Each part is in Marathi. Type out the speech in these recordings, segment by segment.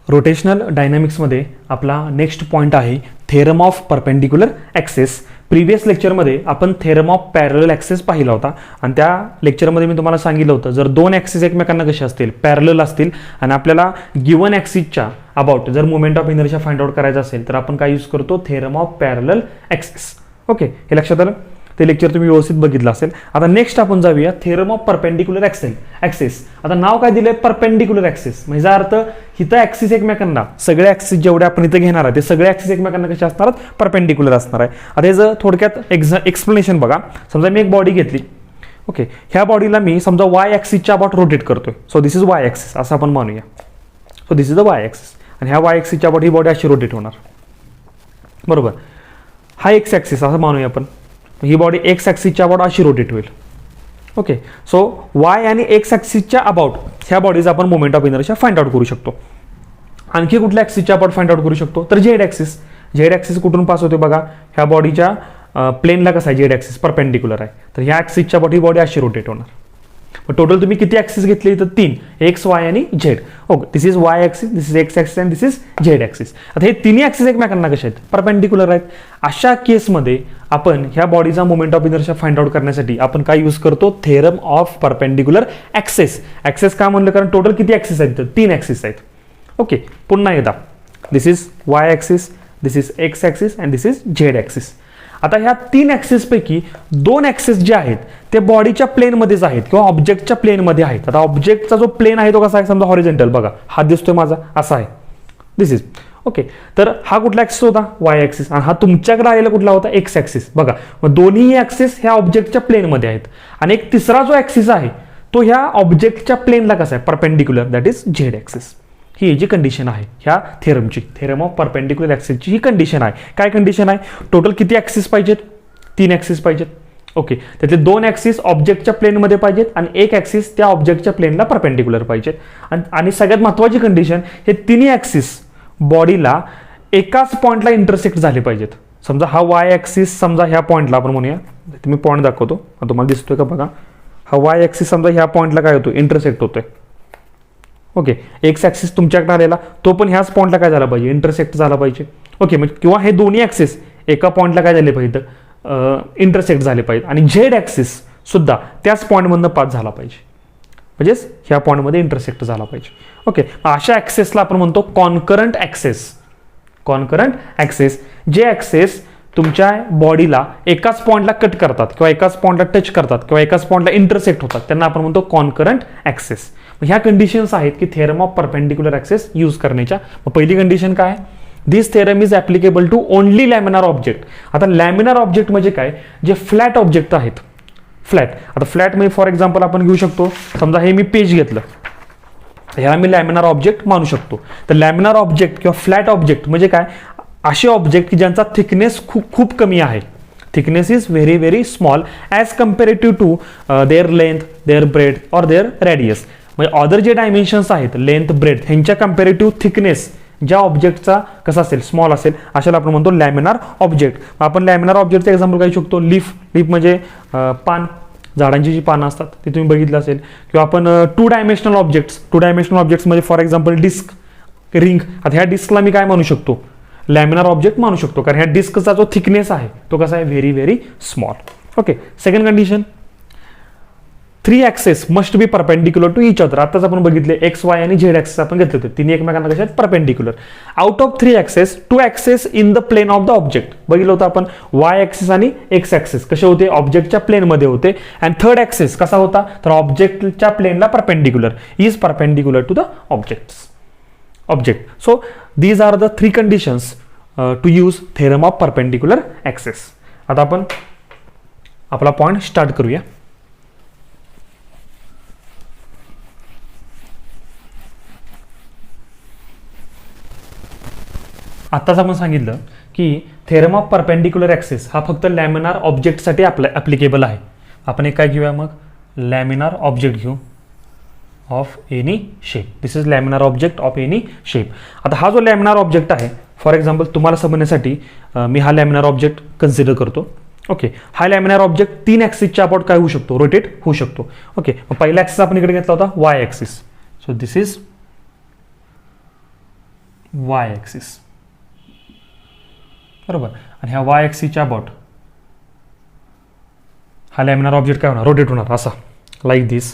रोटेशनल डायनॅमिक्समध्ये आपला नेक्स्ट पॉईंट आहे theorem of perpendicular access. Previous लेक्चरमध्ये आपण थेरम ऑफ पॅरलल ॲक्सेस पाहिला होता आणि त्या लेक्चरमध्ये मी तुम्हाला सांगितलं होतं जर दोन ॲक्सिस एकमेकांना कसे असतील पॅरलल असतील आणि आपल्याला गिवन ॲक्सिसच्या अबाउट जर moment of inertia find out करायचं असेल तर आपण काय यूज करतो theorem of parallel access. Okay, हे लक्षात आलं. ते लेक्चर तुम्ही व्यवस्थित बघितलं असेल. आता नेक्स्ट आपण जाऊया थेरम ऑफ परपेंडिक्युलर ॲक्सेस. आता नाव काय दिलंय परपेंडिक्युलर ॲक्सेस, म्हणजे अर्थ इथं ॲक्सिस एकमेकांना सगळे ॲक्सिस जेवढे आपण इथं घेणार आहे ते सगळे ॲक्सिस एकमेकांना कसे असणार परपेंडिक्युलर असणार आहे. आता याचं थोडक्यात एक्सप्लेनेशन बघा. समजा मी एक बॉडी घेतली. ओके, ह्या बॉडीला मी समजा वाय ॲक्सिसच्या अबाउट रोटेट करतोय. So this is Y axis असं आपण मानूया. So this is the Y axis आणि ह्या वाय ॲक्सिसच्या अबाउट ही बॉडी अशी रोटेट होणार. बरोबर. हा एक्स ॲक्सिस असं मानूया आपण. ही बॉडी एक्स ॲक्सिसच्या अबाउट अशी रोटेट होईल. ओके, सो वाय आणि एक्स ॲक्सिसच्या अबाउट ह्या बॉडीचा आपण moment of inertia find out करू शकतो. आणखी कुठल्या ॲक्सिसच्या अबाउट फाइंड आउट करू शकतो तर झेड ॲक्सिस. झेड ॲक्सिस कुठून पास होते बघा, ह्या बॉडीच्या प्लेनला कसं आहे झेड ॲक्सिस परपेंडिक्युलर आहे. तर ह्या ॲक्सिसच्या अबाउट ही बॉडी अशी रोटेट होणार. टोटल तुम्ही किती ॲक्सिस घेतले तर 3, एक्स वाय आणि Z. Okay, this is Y axis, this is X axis and this is Z axis. आता हे तिन्ही ॲक्सिस एकमेकांना कसे आहेत परपेंडिक्युलर आहेत. अशा केसमध्ये आपण ह्या बॉडीचा moment of inertia find out करण्यासाठी आपण काय यूज करतो theorem of perpendicular access. Access का म्हणलं कारण टोटल किती ॲक्सिस आहेत तर 3 ॲक्सिस आहेत. ओके, पुन्हा एकदा this is Y axis, this is X axis and this is Z axis. आता ह्या 3 ॲक्सिस पैकी 2 ॲक्सिस जे आहेत ते बॉडीच्या प्लेनमध्येच आहेत किंवा ऑब्जेक्टच्या प्लेनमध्ये आहेत. आता ऑब्जेक्टचा जो प्लेन आहे तो कसा आहे समजा हॉरिझॉन्टल बघा, हात दिसतोय माझा असा आहे. दिस इज ओके. तर हा कुठला ॲक्सिस होता वाय ॲक्सिस आणि हा तुमच्याकडे आलेला कुठला होता एक्स ॲक्सिस. बघा मग दोन्ही ॲक्सिस ह्या ऑब्जेक्टच्या प्लेनमध्ये आहेत आणि एक तिसरा जो ॲक्सिस आहे तो ह्या ऑब्जेक्टच्या प्लेनला कसा आहे perpendicular, that is Z axis. ही जी कंडिशन आहे ह्या थेरमची, थेरम ऑफ परपेंडिक्युलर ॲक्सिसची ही कंडिशन आहे. काय कंडिशन आहे, टोटल किती ॲक्सिस पाहिजेत 3 ॲक्सिस पाहिजेत. ओके, त्यातले 2 ॲक्सिस ऑब्जेक्टच्या प्लेनमध्ये पाहिजेत आणि एक ॲक्सिस त्या ऑब्जेक्टच्या प्लेनला परपेंडिक्युलर पाहिजेत. आणि सगळ्यात महत्त्वाची कंडिशन हे तिन्ही ॲक्सिस बॉडीला एकाच पॉईंटला इंटरसेक्ट झाले पाहिजेत. समजा हा वाय ॲक्सिस समजा ह्या पॉईंटला आपण म्हणूया, मी पॉईंट दाखवतो तुम्हाला दिसतोय का बघा. हा वाय ॲक्सिस समजा ह्या पॉईंटला काय होतो इंटरसेक्ट होतोय. ओके, एक्स ॲक्सिस तुमच्याकडे आलेला तो पण ह्याच पॉईंटला काय झाला पाहिजे इंटरसेक्ट झाला पाहिजे. ओके, म्हणजे किंवा हे दोन्ही ॲक्सिस एका पॉईंटला काय झाले पाहिजे इंटरसेक्ट झाले पाहिजे आणि झेड ॲक्सिस सुद्धा त्याच पॉईंटमधनं पास झाला पाहिजे, म्हणजेच ह्या पॉईंटमध्ये इंटरसेक्ट झाला पाहिजे. ओके, अशा ॲक्सेसला आपण म्हणतो कॉन्करंट ॲक्सेस. कॉन्करंट ॲक्सेस जे ॲक्सेस तुमच्या बॉडीला एकाच पॉईंटला कट करतात किंवा एकाच पॉईंटला टच करतात किंवा एकाच पॉईंटला इंटरसेक्ट होतात त्यांना आपण म्हणतो कॉन्करंट ॲक्सेस. ह्या कंडिशन्स आहेत की theorem of perpendicular axes use करण्याच्या. पहिली कंडिशन काय आहे, this theorem is applicable to only laminar object. आता लॅमिनार ऑब्जेक्ट म्हणजे काय, जे फ्लॅट ऑब्जेक्ट आहेत. फ्लॅट, आता फ्लॅट म्हणजे फॉर एक्झाम्पल आपण घेऊ शकतो समजा हे मी पेज घेतलं, ह्याला मी लॅमिनार ऑब्जेक्ट मानू शकतो. तर लॅमिनार ऑब्जेक्ट किंवा फ्लॅट ऑब्जेक्ट म्हणजे काय, असे ऑब्जेक्ट की ज्यांचा थिकनेस खूप कमी आहे. Thickness is very very small as comparative to their length, their breadth और देअर रेडियस. म्हणजे अदर जे डायमेन्शन्स आहेत लेंथ ब्रेथ ह्यांच्या कम्पेरेटिव्ह थिकनेस ज्या ऑब्जेक्टचा कसा असेल स्मॉल असेल अशाला आपण म्हणतो लॅमिनार ऑब्जेक्ट. आपण लॅमिनार ऑब्जेक्टचं एक्झाम्पल काही शकतो लीफ. लीफ म्हणजे पान, झाडांची जी पानं असतात ते तुम्ही बघितलं असेल. किंवा आपण 2 डायमेन्शनल ऑब्जेक्ट्स म्हणजे फॉर एक्झाम्पल डिस्क, रिंग. आता ह्या डिस्कला मी काय म्हणू शकतो लॅमिनार ऑब्जेक्ट मानू शकतो कारण ह्या डिस्कचा जो थिकनेस आहे तो कसा आहे very very small. Okay, second condition 3 axes must be perpendicular to each other. आताच आपण बघितले एक्स वाय आणि झेड ॲक्सेस आपण घेतले होते, तिन्ही एकमेकांना कशा आहेत perpendicular. Out of 3 axes 2 axes in the plane of the object. बघितलं होतं आपण वाय ॲक्सेस आणि एक्स ॲक्सेस कसे होते ऑब्जेक्टच्या प्लेनमध्ये होते. अँड थर्ड ॲक्सेस कसा होता तर ऑब्जेक्टच्या प्लेनला perpendicular, is perpendicular to the object. So these are the 3 conditions to use theorem of perpendicular axes. आता आपण आपला पॉईंट स्टार्ट करूया. आत्ताच आपण सांगितलं की थेरम ऑफ परपेंडिक्युलर ॲक्सेस हा फक्त लॅमिनार ऑब्जेक्टसाठी ॲप्लिकेबल आहे. आपण एक काय घेऊया मग लॅमिनार ऑब्जेक्ट घेऊ of any shape. This is laminar object of any shape. आता हा जो लॅमिनार ऑब्जेक्ट आहे फॉर एक्झाम्पल तुम्हाला समजण्यासाठी मी हा लॅमिनार ऑब्जेक्ट कन्सिडर करतो. ओके, हा लॅमिनार ऑब्जेक्ट 3 ॲक्सिसच्या अबाउट काय होऊ शकतो रोटेट होऊ शकतो. ओके, पहिला ॲक्सिस आपण इकडे घेतला होता Y axis. So this is Y axis, बरोबर. आणि ह्या वाय ॲक्सिसच्या अबाउट हा लॅमिनार ऑब्जेक्ट काय होणार, रोटेट होणार असा, लाईक दिस.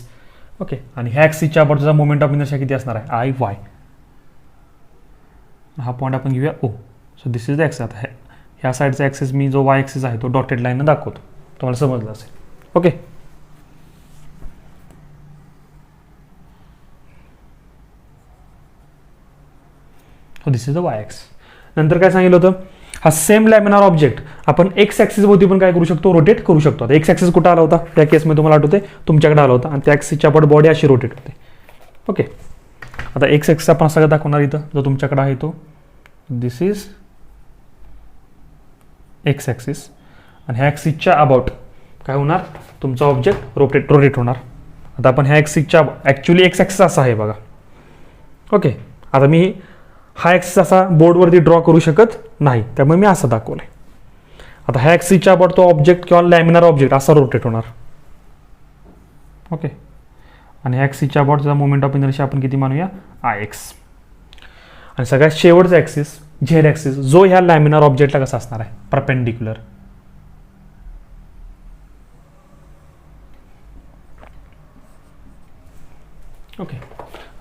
ओके. आणि ह्या ॲक्सिसच्या अबाउटचा मोमेंट ऑफ इनर्शिया किती असणार आहे, आय वाय. हा पॉईंट आपण घेऊया O. So this is the axis. आता ह्या साईडचा ॲक्सिस मी जो वाय ॲक्सिस आहे तो डॉटेड लाईननं दाखवतो, तुम्हाला समजलं असेल. Okay. This is the Y axis. नंतर काय सांगितलं होतं, हा सेम लॅमिनार ऑब्जेक्ट आपण एक्स ॲक्सिस भोवती पण काय करू शकतो, रोटेट करू शकतो. आता एक्स ॲक्सिस कुठं आला होता, त्या केसमध्ये तुम्हाला आठवते तुमच्याकडे आला होता, आणि त्या ॲक्सिसच्या आपण बॉडी अशी रोटेट होते. ओके. आता एक्स ॲक्सिस आपण सगळं दाखवणार इथं, जो तुमच्याकडे आहे तो दिस इज एक्स ॲक्सिस. आणि ह्या ॲक्सिसच्या अबाउट काय होणार, तुमचा ऑब्जेक्ट रोटेट होणार. आता आपण ह्या ॲक्सिसच्या ॲक्च्युली एक्स ॲक्सिस असा आहे बघा. ओके. आता मी हा ॲक्सिस असा बोर्डवरती ड्रॉ करू शकत नाही, त्यामुळे मी असं दाखवलं आहे. आता ह्या ॲक्सिसच्या अबाउट तो ऑब्जेक्ट किंवा लॅमिनार ऑब्जेक्ट असा रोटेट होणार. ओके. आणि ह्या ॲक्सिसच्या अबाउट त्याचा मोमेंट ऑफ इनर्शिया आपण किती मानूया, आय एक्स. आणि सगळ्यात शेवटचा ॲक्सिस झेड ॲक्सिस, जो ह्या लॅमिनार ऑब्जेक्टला कसा असणार आहे, परपेंडिक्युलर. ओके.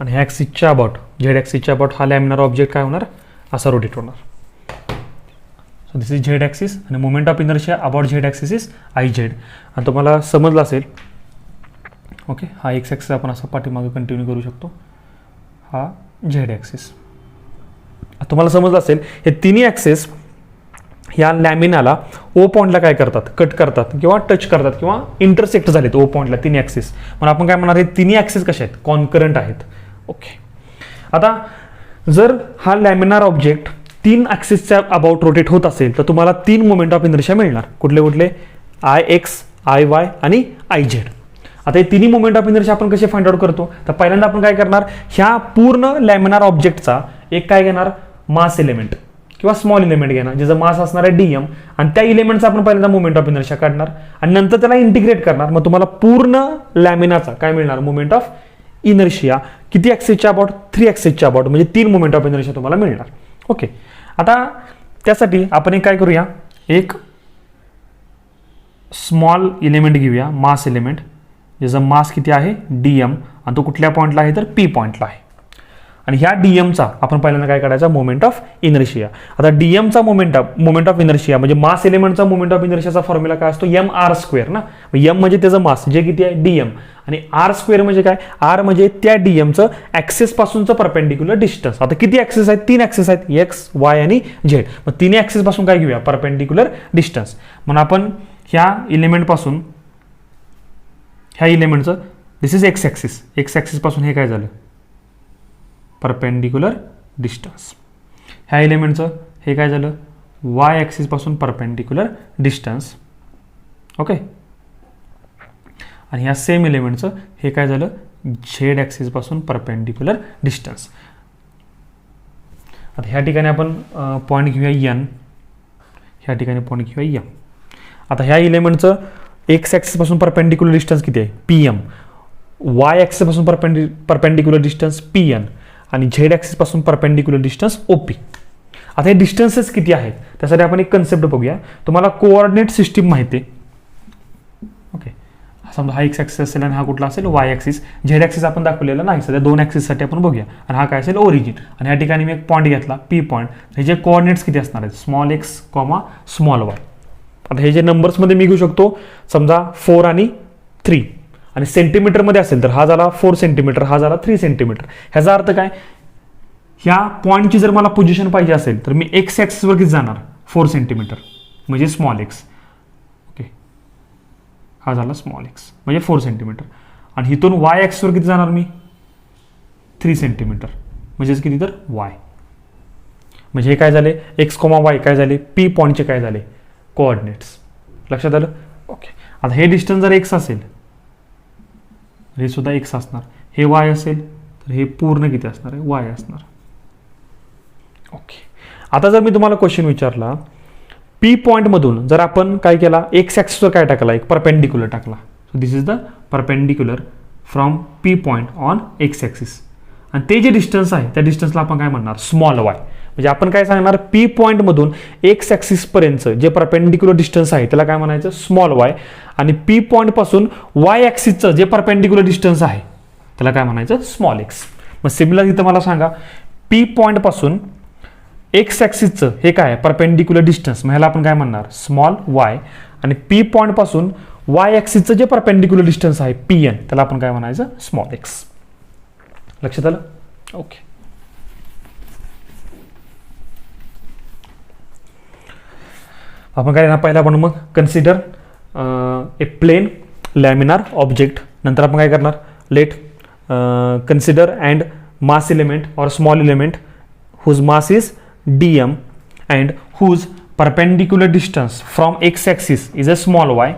आणि ह्या ॲक्सिसच्या अबाउट झेड ॲक्सिसच्या अबाउट हा लॅमिनार ऑब्जेक्ट काय होणार, असा रोटेट होणार. So this is Z axis आणि moment of inertia about Z axis is I Z. आणि तुम्हाला समजलं असेल. ओके. हा एक्स ॲक्सिस आपण असा पाठीमागे कंटिन्यू करू शकतो, हा झेड ॲक्सिस. तुम्हाला समजलं असेल हे तिन्ही ॲक्सिस ह्या लॅमिनाला ओ पॉईंटला काय करतात, कट करतात किंवा टच करतात किंवा इंटरसेक्ट झालेत ओ पॉईंटला तिन्ही ॲक्सिस. म्हणून आपण काय म्हणणार, हे तिन्ही ॲक्सिस कसे आहेत, कॉन्करंट आहेत. ओके. आता जर हा लॅमिनार ऑब्जेक्ट 3 ॲक्सिसच्या अबाउट रोटेट होत असेल तर तुम्हाला 3 मोमेंट ऑफ इनर्शिया मिळणार. कुठले कुठले, आय एक्स, आय वाय आणि आय झेड. आता हे तिन्ही मोमेंट ऑफ इनर्शिया आपण कसे फाइंड आउट करतो, तर पहिल्यांदा आपण काय करणार, ह्या पूर्ण लॅमिनार ऑब्जेक्टचा एक काय घेणार, मास एलिमेंट किंवा स्मॉल एलिमेंट घेणार, ज्याचं मास असणार आहे डीएम, आणि त्या एलिमेंटचा आपण पहिल्यांदा मोमेंट ऑफ इनर्शिया काढणार आणि नंतर त्याला इंटिग्रेट करणार. मग तुम्हाला पूर्ण लॅमिनाचा काय मिळणार, मोमेंट ऑफ इनर्शिया किती ॲक्सिसच्या अबाउट, 3 ॲक्सिसच्या अबाउट, म्हणजे 3 मोमेंट ऑफ इनर्शिया तुम्हाला मिळणार. ओके. आता त्यासाठी आपण एक काय करूया, एक स्मॉल एलिमेंट घेऊया, मास एलिमेंट, ज्याचा मास किती आहे डीएम, आणि तो कुठल्या पॉईंटला आहे तर पी पॉईंटला आहे. आणि ह्या डीएमचा आपण पहिल्यांदा काय काढायचा, मोमेंट ऑफ इनर्शिया. आता डीएमचा मोमेंट ऑफ इनर्शिया म्हणजे मास एलिमेंटचा मोमेंट ऑफ इनर्शियाचा फॉर्म्युला काय असतो, एम आर स्क्वेअर ना. एम म्हणजे त्याचं मास जे किती आहे डीएम, आणि आर स्क्वेअर म्हणजे काय, आर म्हणजे त्या डीएमचं ॲक्सिस पासूनचं परपेंडिक्युलर डिस्टन्स. आता किती ॲक्सिस आहेत, 3 ॲक्सिस आहेत, एक्स वाय आणि झेड. मग तिन्ही ॲक्सिस पासून काय घेऊया, परपेंडिक्युलर डिस्टन्स. म्हणून आपण ह्या एलिमेंट पासून ह्या एलिमेंटचं this is X axis, X axis पासून हे काय झालं, परपेंडिक्युलर डिस्टन्स. ह्या एलिमेंटचं हे काय झालं, वाय ॲक्सिस पासून परपेंडिक्युलर डिस्टन्स. ओके. आणि ह्या सेम एलिमेंटचं हे काय झालं, झेड ॲक्सिस पासून परपेंडिक्युलर डिस्टन्स. आता ह्या ठिकाणी आपण पॉईंट घेऊया एन, ह्या ठिकाणी पॉईंट घेऊया एम. आता ह्या एलिमेंटचं एक्स ॲक्सिस पासून परपेंडिक्युलर डिस्टन्स किती आहे, पी एम, वाय ॲक्सिस पासून परपेंडिक्युलर डिस्टन्स पी एन, आणि झेड ॲक्सिस पासून परपेंडिक्युलर डिस्टन्स ओपी. आता हे डिस्टन्सेस किती आहेत त्यासाठी आपण एक कन्सेप्ट बघूया. तुम्हाला कोऑर्डिनेट सिस्टीम माहिती आहे. ओके. समजा हा एक्स ॲक्सिस असेल आणि हा कुठला असेल वाय ॲक्सिस. झेड ॲक्सिस आपण दाखवलेला नाही, सध्या 2 ॲक्सिससाठी आपण बघूया. आणि हा काय असेल ओरिजिन. आणि या ठिकाणी मी एक पॉईंट घेतला पी पॉईंट. हे जे कोऑर्डिनेट्स किती असणार आहेत, small x comma small Y. आता हे जे नंबर्समध्ये मी घेऊ शकतो, समजा 4 आणि 3, आणि सेंटीमीटरमध्ये असेल तर हा झाला 4 सेंटीमीटर, हा झाला 3 सेंटीमीटर. ह्याचा अर्थ काय, ह्या पॉईंटची जर मला पोझिशन पाहिजे असेल तर मी एक्स ॲक्सिसवर किती जाणार, 4 सेंटीमीटर म्हणजे स्मॉल एक्स. ओके. हा झाला स्मॉल एक्स म्हणजे 4 सेंटीमीटर. आणि इथून वाय ॲक्सिसवर किती जाणार मी, 3 सेंटीमीटर म्हणजेच किती तर वाय. म्हणजे हे काय झाले, एक्स कॉमा वाय काय झाले, पी पॉईंटचे काय झाले कोऑर्डिनेट्स. लक्षात आलं. ओके. आता हे डिस्टन्स जर एक्स असेल, हे सुद्धा एक्स असणार, हे वाय असेल तर हे पूर्ण किती असणार आहे, वाय असणार. ओके. आता जर मी तुम्हाला क्वेश्चन विचारला, पी पॉईंटमधून जर आपण काय केला, एक्स ॲक्सिसवर काय टाकला, एक परपेंडिक्युलर टाकला. So this is the perpendicular from P point on x axis. आणि ते जे डिस्टन्स आहे त्या डिस्टन्सला आपण काय म्हणणार, स्मॉल वाय. म्हणजे आपण काय सांगणार, पी पॉईंटमधून एक्स ॲक्सिस पर्यंत जे परपेंडिक्युलर डिस्टन्स आहे त्याला काय म्हणायचं, स्मॉल वाय. आणि पी पॉईंटपासून वाय ॲक्सिसचं जे परपेंडिक्युलर डिस्टन्स आहे त्याला काय म्हणायचं, स्मॉल एक्स. मग सिमिलर इथं मला सांगा, पी पॉईंटपासून एक्स ॲक्सिसचं हे काय परपेंडिक्युलर डिस्टन्स, मग ह्याला आपण काय म्हणणार, स्मॉल वाय. आणि पी पॉईंटपासून वाय ॲक्सिसचं जे परपेंडिक्युलर डिस्टन्स आहे पी एन, त्याला आपण काय म्हणायचं, स्मॉल एक्स. लक्षात आलं? ओके. आपण काय ना पहिला आपण मग consider a plane laminar object. नंतर आपण काय करणार, let consider and mass element or small element whose mass is dm and whose perpendicular distance from x axis is a small y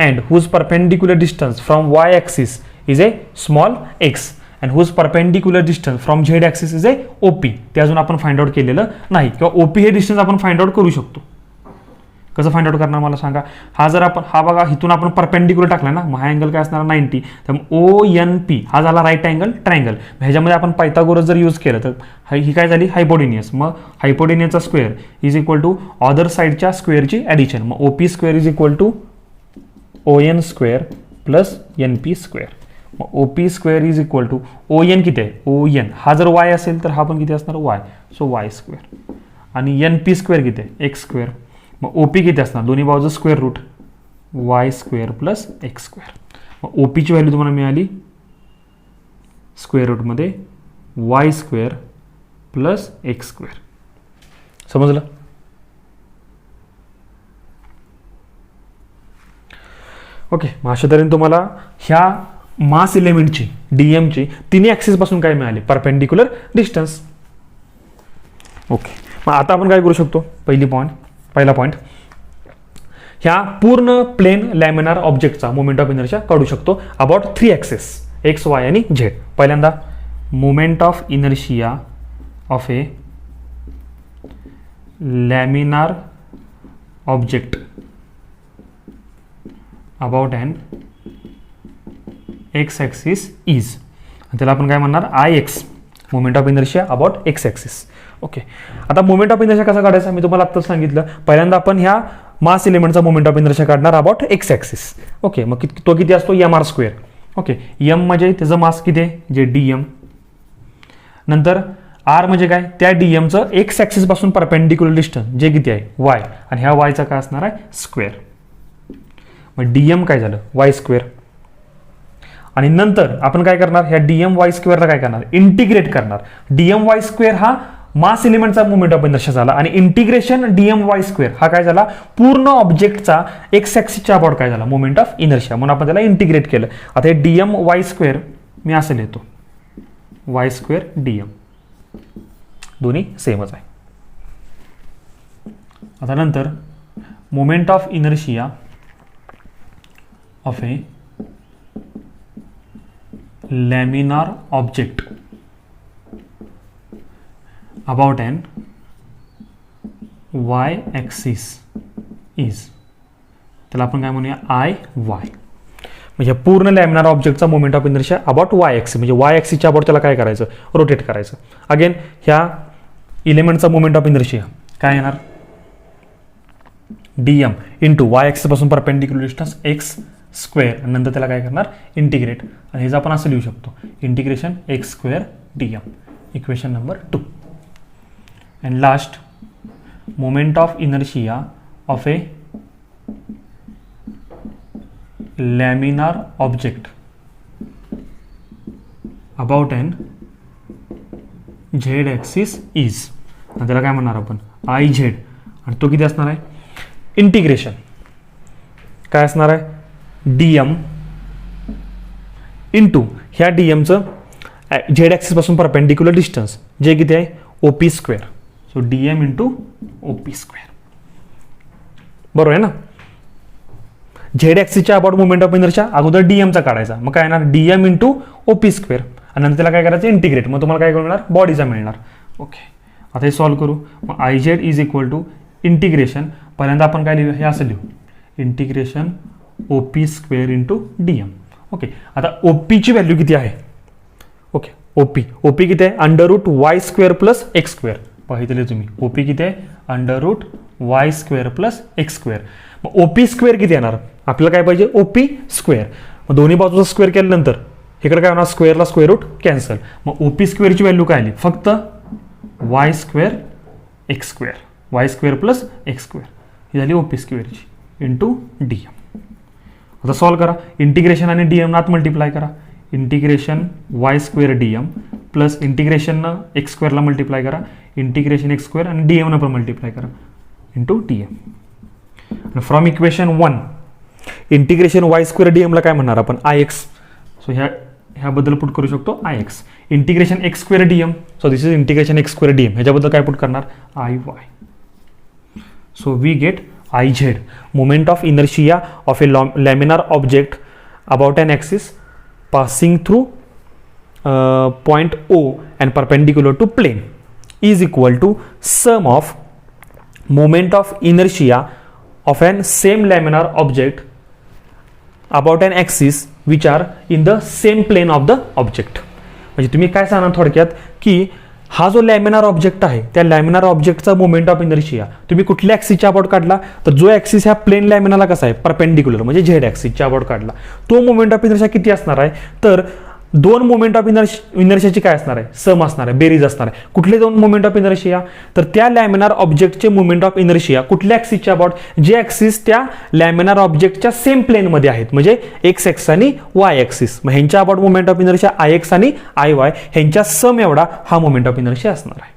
and whose perpendicular distance from y axis is a small x and whose perpendicular distance from z axis is a op. ते अजून आपण फाइंड आउट केलेलं नाही, किंवा op हे डिस्टन्स आपण फाइंड आउट करू शकतो. कसं फाइंड आउट करणार मला सांगा. हा जर आपण हा बघा इथून आपण परपेंडिक्युलर टाकला ना, मग हा अँगल काय असणार 90. तर ONP हा झाला राईट अँगल ट्रायंगल. ह्याच्यामध्ये आपण पायथागोरस जर यूज केलं तर ही काय झाली, हायपोटेनियस. मग हायपोटेनियसचा square is equal to other साईडच्या स्क्वेअरची ॲडिशन. मग OP square is equal to ON square plus NP square. मग OP square is equal to ON किती आहे, ON हा जर y असेल तर हा पण किती असणार, y. So y square. आणि NP स्क्वेअर किती आहे, x स्क्वेअर. मग OP किती असणार, दोन्ही बाजूचं square root y square plus X square. मग OPची व्हॅल्यू तुम्हाला मिळाली स्क्वेअर रूटमध्ये y square plus X square. समजलं? ओके. मग अशा तऱ्हेने तुम्हाला ह्या मास एलिमेंटची डीएमची तिन्ही ॲक्सिस पासून काय मिळाले, परपेंडिक्युलर डिस्टन्स. ओके. मग आता आपण काय करू शकतो, पहिला पॉईंट, ह्या पूर्ण प्लेन लॅमिनार ऑब्जेक्टचा मोमेंट ऑफ इनर्शिया काढू शकतो अबाउट 3 ॲक्सेस एक्स वाय आणि झेड. पहिल्यांदा moment of inertia of a laminar object about and X axis is, त्याला आपण काय म्हणणार, I X, moment of inertia about X axis. Okay. आता मोमेंट ऑफ इनर्शिया कसा काढायचा मी तुम्हाला आत्ताच सांगितलं. पहिल्यांदा आपण ह्या मास एलिमेंटचा मोमेंट ऑफ इनर्शिया काढणार अबाउट एक्स ॲक्सिस. ओके. मग तो किती असतो, m r square. Okay. M म्हणजे त्याचं मास किती आहे, जे डीएम. नंतर आर म्हणजे काय, त्या डीएमचं एक्स ॲक्सिस पासून परपेंडिक्युलर डिस्टन्स जे किती आहे, वाय. आणि ह्या वायचा काय असणार आहे, स्क्वेअर. मग डीएम काय झालं, वाय स्क्वेअर. आणि नंतर आपण काय करणार, ह्या डीएम वाय स्क्वेअरला काय करणार, इंटिग्रेट करणार. डीएम वाय स्क्वेअर हा मास एलिमेंटचा मोमेंट ऑफ इनर्शिया झाला आणि इंटिग्रेशन डीएम वाय स्क्वेअर हा काय झाला, पूर्ण ऑब्जेक्टचा एक्स ॲक्सिसच्या अबाउट काय झाला, मोमेंट ऑफ इनर्शिया. म्हणून आपण त्याला इंटिग्रेट केलं. आता हे डीएम वाय स्क्वेअर मी असं लिहितो, वाय स्क्वेअर डीएम, दोन्ही सेमच आहे. आता नंतर moment of inertia of a laminar object about an y axis is, त्याला आपण काय म्हणूया, आय वाय. म्हणजे पूर्ण लॅमिनार ऑब्जेक्टचा moment of inertia about Y axis, म्हणजे वाय ॲक्सिसच्या अबाउट त्याला काय करायचं, रोटेट करायचं. अगेन ह्या इलेमेंटचा मोमेंट ऑफ इनर्शिया काय येणार, डीएम इंटू वाय ॲक्सिस पासून परपेंडिक्युलर डिस्टन्स एक्स स्क्वेअर. नंतर त्याला काय करणार, इंटिग्रेट. आणि ह्याचं आपण असं लिहू शकतो, integration x square DM. Equation number 2. And last, moment of inertia of a laminar object about an z axis is, त्याला काय म्हणणार आपण, आय झेड. आणि तो किती असणार आहे, इंटिग्रेशन काय असणार आहे, डीएम इंटू ह्या डीएमचं झेड ॲक्सिस पासून परपेंडिक्युलर डिस्टन्स जे किती आहे, OP square. So DM into OP square. बरोबर आहे ना. झेड ॲक्सिसच्या अबाउट मोमेंट ऑफ इनर्शिया अगोदर डीएमचा काढायचा, मग काय येणार, डीएम इंटू ओपी स्क्वेअर. आणि नंतर त्याला काय करायचं, इंटिग्रेट. मग तुम्हाला काय मिळणार, बॉडीचा मिळणार. ओके. आता हे सॉल्व्ह करू. मग I Z is equal to integration, पहिल्यांदा आपण काय लिहू, हे असं लिहू, integration OP square into dm. Okay. आता ओपीची व्हॅल्यू किती आहे, ओके, ओपी किती आहे √y² प्लस x². पाहिजे तुम्ही ओपी किती आहे √y² प्लस x². मग ओपी स्क्वेअर किती येणार आपल्याला काय पाहिजे ओपी स्क्वेअर. मग दोन्ही बाजूचा स्क्वेअर केल्यानंतर इकडे काय होणार स्क्वेअरला स्क्वेअर रूट कॅन्सल. मग ओपी स्क्वेअरची व्हॅल्यू काय आली फक्त y² x². y² plus x² ही झाली ओपी स्क्वेअरची इंटू dm. आता सॉल्व करा. इंटिग्रेशन आणि dm नात मल्टिप्लाय करा. Integration y² dm plus integration x² ला मल्टिप्लाय करा. इंटिग्रेशन x² आणि dm न पण मल्टिप्लाय करा into dm. From equation 1 integration y² dm ला काय म्हणणार आपण ix. सो ह्याबद्दल पुट करू शकतो ix. Integration x² dm. So this is integration x² dm. ह्याच्याबद्दल काय पुट करणार iy. So we get iz moment of inertia of a laminar object about an axis passing through point O and perpendicular to plane is equal to sum of moment of inertia of an same laminar object about an axis which are in the same plane of the object. म्हणजे तुम्ही काय सांगणार थोडक्यात की हा जो लॅमिनार ऑब्जेक्ट आहे त्या लॅमिनार ऑब्जेक्टचा मोमेंट ऑफ इनर्शिया तुम्ही कुठल्या ॲक्सिसच्या अबाउट काढला तर जो ॲक्सिस ह्या प्लेन लॅमिनारला कसा आहे परपेंडिक्युलर म्हणजे झेड ॲक्सिसच्या अबाउट काढला तो मोमेंट ऑफ इनर्शिया किती असणार आहे तर दोन मोमेंट ऑफ इनर्शियाची काय असणार आहे सम असणार आहे बेरीज असणार आहे. कुठले दोन मोमेंट ऑफ इनर्शिया तर त्या लॅमिनार ऑब्जेक्टचे मोमेंट ऑफ इनर्शिया कुठल्या ॲक्सिसच्या अबाउट जे ॲक्सिस त्या लॅमिनार ऑब्जेक्टच्या सेम प्लेनमध्ये आहेत म्हणजे एक्स एक्स आणि वाय ॲक्सिस. मग ह्यांच्या about moment of inertia I X आणि आय वाय ह्यांच्या सम एवढा हा मोमेंट ऑफ इनर्शिया असणार आहे.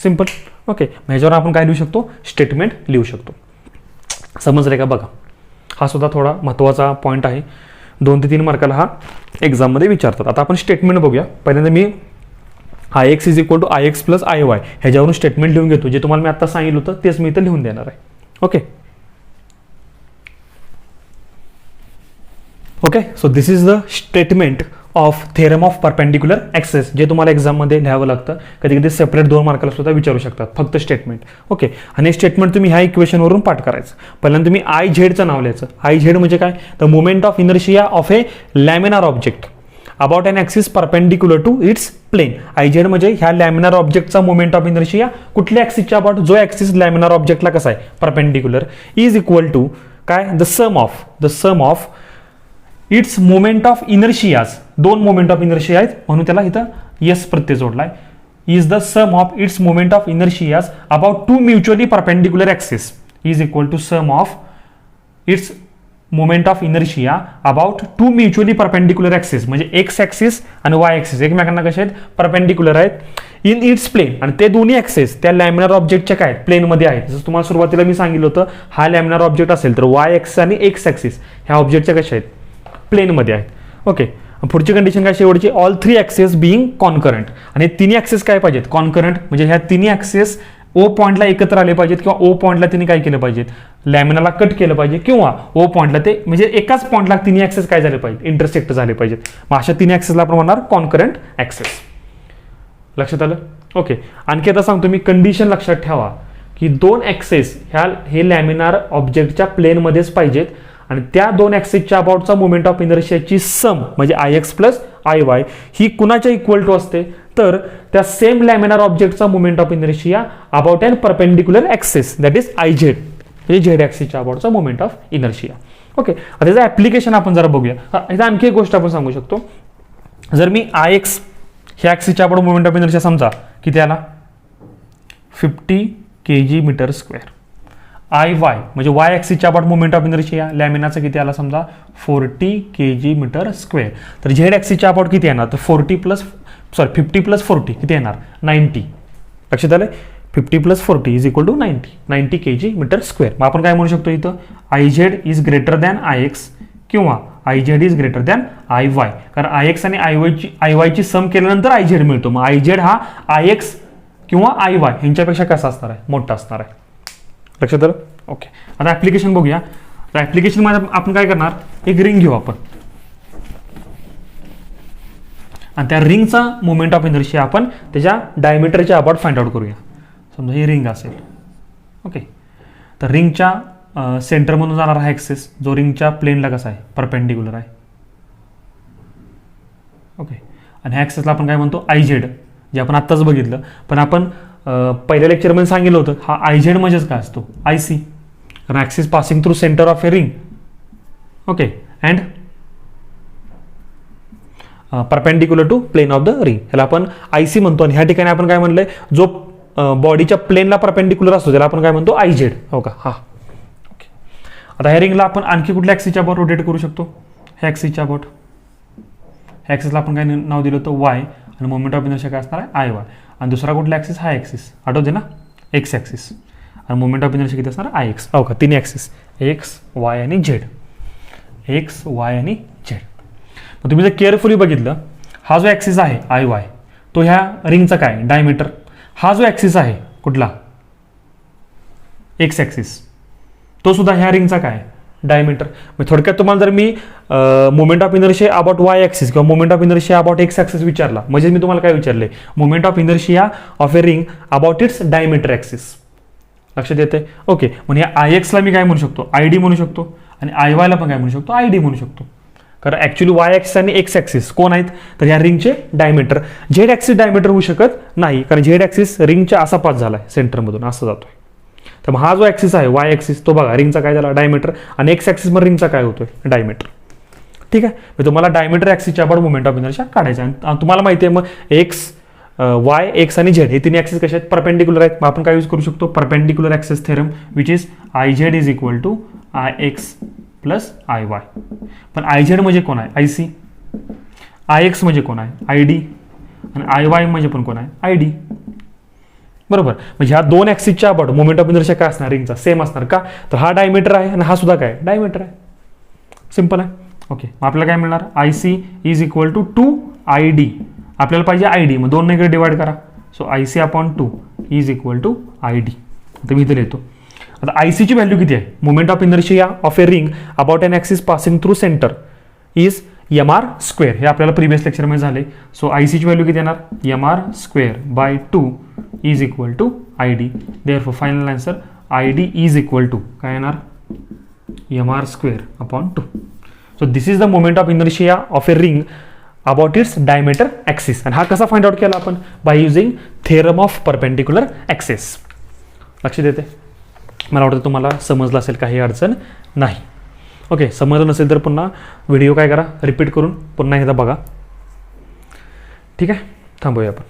सिंपल. ओके. मग ह्याच्यावर आपण काय लिहू शकतो स्टेटमेंट लिहू शकतो. समजले का बघा. हा सुद्धा थोडा महत्त्वाचा पॉईंट आहे. 2 ते 3 मार्काला हा एक्झाममध्ये विचारतात. आता आपण स्टेटमेंट बघूया. पहिल्यांदा मी ix is equal to ix plus iy ह्याच्यावरून स्टेटमेंट लिहून घेतो. जे तुम्हाला मी आता सांगितलं होतं तेच मी इथं लिहून देणार आहे. Okay okay. So this is the statement of theorem of perpendicular access जे तुम्हाला एक्झाममध्ये लिहावं लागतं. कधी कधी सेपरेट 2 मार्काला सुद्धा विचारू शकतात फक्त स्टेटमेंट. ओके. आणि स्टेटमेंट तुम्ही ह्या इक्वेशनवरून पाठ करायचं. पहिल्यांदा तुम्ही आय झेडचं नाव लिहायचं. आय झेड म्हणजे काय the moment of inertia of a laminar object about an axis perpendicular to its plane. I Z म्हणजे ह्या लॅमिनार ऑब्जेक्टचा मोमेंट ऑफ इनर्शिया कुठल्या ॲक्सिसच्या अबाउट जो ॲक्सिस लॅमिनार ऑब्जेक्टला कसा आहे परपेंडिक्युलर इज इक्वल टू काय the sum of its moment of inertias. 2 moment of inertia आहेत म्हणून त्याला इथं यस प्रत्यय जोडलाय. Is the sum of its moment of inertias about 2 mutually perpendicular axis is equal to sum of its moment of inertia about 2 mutually perpendicular axis म्हणजे एक्स ॲक्सिस आणि वाय ॲक्सिस एकमेकांना कसे आहेत परपेंडिक्युलर आहेत इन इट्स प्लेन. आणि ते दोन्ही ॲक्सिस त्या लॅमिनार ऑब्जेक्टच्या काय प्लेनमध्ये आहेत. जसं तुम्हाला सुरुवातीला मी सांगितलं होतं हा लॅमिनार ऑब्जेक्ट असेल तर वाय ॲक्सिस आणि एक्स ॲक्सिस ह्या ऑब्जेक्टच्या कशा आहेत प्लेनमध्ये आहेत. ओके. पुढची कंडिशन काय शेवटची ऑल 3 ॲक्सेस बिईंग कॉन्करंट. आणि तिन्ही ॲक्सेस काय पाहिजेत कॉन्करंट म्हणजे ह्या तिन्ही ॲक्सेस ओ पॉईंटला एकत्र आले पाहिजेत किंवा ओ पॉईंटला तिने काय केलं पाहिजेत लॅमिनाला कट केलं पाहिजे किंवा ओ पॉईंटला ते म्हणजे एकाच पॉईंटला तिन्ही ॲक्सेस काय झाले पाहिजे इंटरसेक्ट झाले पाहिजेत. मग अशा तिन्ही ॲक्सेसला आपण म्हणणार कॉन्करंट ॲक्सेस. लक्षात आलं. ओके. आणखी आता सांगतो मी कंडिशन लक्षात ठेवा की 2 ॲक्सेस हे लॅमिनार ऑब्जेक्टच्या प्लेनमध्येच पाहिजेत आणि त्या 2 ॲक्सिसच्या अबाउटचा मोमेंट ऑफ इनर्शियाची सम म्हणजे I x plus I Y ही कुणाच्या इक्वल टू असते तर त्या सेम लॅमिनार ऑब्जेक्टचा moment of inertia about and perpendicular axis that is I Z म्हणजे झेड ॲक्सिसच्या अबाउटचा मोमेंट ऑफ इनर्शिया. ओके. आता त्याचं ॲप्लिकेशन आपण जरा बघूया. इथं आणखी एक गोष्ट आपण सांगू शकतो. जर मी आय एक्स ह्या ॲक्सिसच्या अबाउट मोमेंट ऑफ इनर्शिया समजा किती आला 50 kg/m². आय वाय म्हणजे वाय ॲक्सिसच्या अबाउट मोमेंट ऑफ इनर्शिया लॅमिनाचा किती आला समजा 40 kg/m². तर झेड ॲक्सिसच्या अबाउट किती येणार तर 50 + 40 किती येणार 90. लक्षात आलं 50 + 40 इज इक्वल टू 90 kg/m². मग आपण काय म्हणू शकतो इथं I Z is greater than I X किंवा I Z is greater than I Y. कारण आय एक्स आणि आय वायची सम केल्यानंतर आय झेड मिळतो. मग आय झेड हा आय एक्स किंवा आय वाय ह्यांच्यापेक्षा कसा असणार आहे मोठा असणार आहे. लक्षात आलं. ओके. आता ॲप्लिकेशन बघूया. तर ॲप्लिकेशनमध्ये आपण काय करणार एक रिंग घेऊ आपण आणि त्या रिंगचा मोमेंट ऑफ इनर्शिया आपण त्याच्या डायमीटरच्या अबाउट फाइंड आउट करूया. समजा ही रिंग असेल. ओके. तर रिंगच्या सेंटरमधून जाणारा हा ॲक्सिस जो रिंगच्या प्लेनला कसा आहे परपेंडिक्युलर आहे. ओके. आणि ह्या ॲक्सेसला आपण काय म्हणतो आय झेड, जे आपण आत्ताच बघितलं. पण आपण पहिल्या लेक्चरमध्ये सांगितलं होतं हा आय झेड म्हणजेच काय असतो, आय सी, कारण axis passing through centre of a ring. Okay, and perpendicular to plane of the ring, ह्याला आपण आय सी म्हणतो. आणि ह्या ठिकाणी आपण काय म्हणलंय, जो बॉडीच्या प्लेनला परपेंडिक्युलर असतो त्याला आपण काय म्हणतो, आय झेड. हो का, हा. ओके, आता ह्या रिंगला आपण आणखी कुठल्या ॲक्सिसच्या अबाउट रोटेट करू शकतो, ह्या ॲक्सिसच्या अबाउट. ह्या ॲक्सिसला आपण काय नाव दिलं होतं, वाय, आणि मोमेंट ऑफ इनर्शिया काय असणार आहे, आय वाय. आणि दुसरा कुठला ॲक्सिस, हा ॲक्सिस आठवते ना, एक्स ॲक्सिस. आणि मोमेंट ऑफ इनर्शिया किती असणार, आय एक्स. हो का, तिन्ही ॲक्सिस एक्स, वाय आणि झेड, एक्स, वाय आणि झेड. मग तुम्ही जर केअरफुली बघितलं, हा जो ॲक्सिस आहे आय वाय, तो ह्या रिंगचा काय, डायमीटर. हा जो ॲक्सिस आहे कुठला, एक्स ॲक्सिस, तो सुद्धा ह्या रिंगचा काय, डायमीटर. मग थोडक्यात तुम्हाला जर मी moment of inertia about Y axis किंवा moment of inertia about X axis विचारला, म्हणजे मी तुम्हाला काय विचारले, moment of inertia of a ring about its diameter axis. लक्षात येते. ओके, म्हणजे आय एक्सला मी काय म्हणू शकतो, आय डी म्हणू शकतो, आणि आय वायला पण काय म्हणू शकतो, आय डी म्हणू शकतो. कारण ॲक्च्युली वाय ॲक्सिस आणि एक्स ॲक्सिस कोण आहेत, तर ह्या रिंगचे डायमीटर. झेड ॲक्सिस डायमीटर होऊ शकत नाही, कारण झेड ॲक्सिस रिंगच्या असा पास झाला आहे, सेंटरमधून असं जातोय. तर मग हा जो ॲक्सिस आहे वाय ॲक्सिस, तो बघा रिंगचा काय झाला, डायमीटर. आणि एक्स ॲक्सिस मग रिंगचा काय होतोय, डायमीटर. ठीक आहे, मग तुम्हाला डायमीटर ॲक्सिसच्या अबाउट मोमेंट ऑफ इनर्शिया काढायचा. आणि तुम्हाला माहिती आहे मग एक्स, वाय, एक्स आणि झेड हे तिन्ही ॲक्सिस कसे आहेत, परपेंडिक्युलर आहेत. मग आपण काय यूज करू शकतो, perpendicular axis theorem, which is I Z is equal to I x plus I y. पण आय झेड म्हणजे कोण आहे, आय सी. आय एक्स म्हणजे कोण आहे, आय डी. आणि आय वाय म्हणजे पण कोण आहे, आय डी. बरोबर. म्हणजे ह्या दोन ॲक्सिसच्या अबाउट मोमेंट ऑफ इनर्शिया काय असणार, रिंगचा सेम असणार. का, तर हा डायमीटर आहे आणि हा सुद्धा काय, डायमीटर आहे. सिंपल आहे. ओके, मग आपल्याला काय मिळणार, I c is equal to 2 I d. आपल्याला पाहिजे आय डी, मग दोन इकडे डिवाइड करा. So I c upon 2 is equal to I d. आता मी इथे लिहितो. आता आय सीची व्हॅल्यू किती आहे, moment of inertia of a ring about an axis passing through centre is m r square. हे आपल्याला प्रिव्हियस लेक्चरमध्ये झाले. सो आय सीची व्हॅल्यू किती येणार, m r square by 2 is equal to I d. Therefore final answer I d is equal to काय येणार, m r square upon 2. So this is the moment of inertia of a ring about its diameter axis. आणि हा कसा फाइंड आउट केला आपण, by using theorem of perpendicular axis. लक्षात येते. मला वाटतं तुम्हाला समजलं असेल, काही अडचण नाही. ओके, समजलं नसेल तर पुन्हा व्हिडिओ काय करा, रिपीट करून पुन्हा एकदा बघा. ठीक आहे, थांबूया आपण.